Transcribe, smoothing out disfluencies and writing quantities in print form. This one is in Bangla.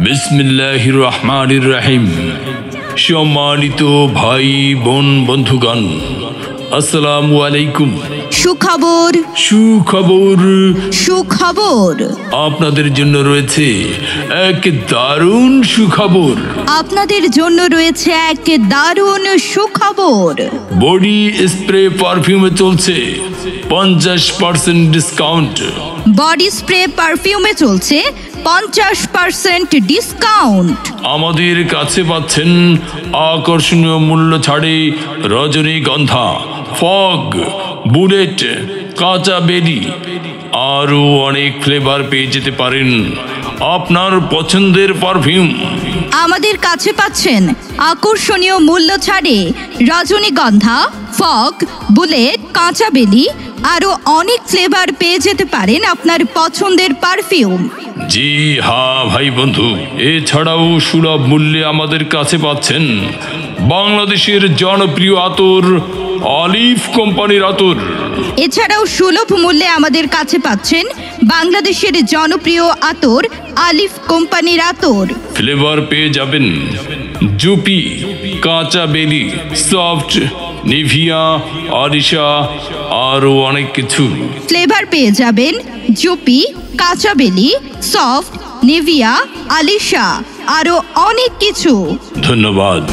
বিসমিল্লাহির রহমানির রহিম। সম্মানিত ভাই বোন বন্ধুগণ, আসসালামু আলাইকুম। সুখবর সুখবর সুখবর আপনাদের জন্য রয়েছে এক দারুণ সুখবর। আপনাদের জন্য রয়েছে এক দারুণ সুখবর। বডি স্প্রে পারফিউমে চলছে 50% ডিসকাউন্ট। বডি স্প্রে পারফিউমে চলছে 50% ডিসকাউন্ট। আমাদের কাছে পাচ্ছেন আকর্ষণীয় মূল্য ছাড়ে রজনীগন্ধা, ফগ, বুলেট, কাঁচা বেরি আরও অনেক ফ্লেভার পেয়ে যেতে পারেন আপনার পছন্দের পারফিউম। আমাদের কাছে পাচ্ছেন আকর্ষণীয় মূল্য ছাড়ে রজনীগন্ধা, ফগ, বুলেট, কাঁচা বেলি আরও অনেক ফ্লেভার পেয়ে যেতে পারেন আপনার পছন্দের পারফিউম। জি হ্যাঁ ভাই বন্ধু, এছাড়াও সুলভ মূল্যে আমাদের কাছে পাচ্ছেন বাংলাদেশের জনপ্রিয় আতর অলিভ কোম্পানির আতর। এছাড়াও সুলভ মূল্যে আমাদের কাছে পাচ্ছেন বাংলাদেশের জনপ্রিয় আতর আলিফ কোম্পানির আতর। ফ্লেভার পেয়ে যাবেন জুপি, কাঁচা বেলি, সফট, নিভিয়া, আরিশা আরও অনেক কিছু। ফ্লেভার পেয়ে যাবেন জুপি, কাঁচা বেলি, সফট, নিভিয়া, আলিশা আরও অনেক কিছু। ধন্যবাদ।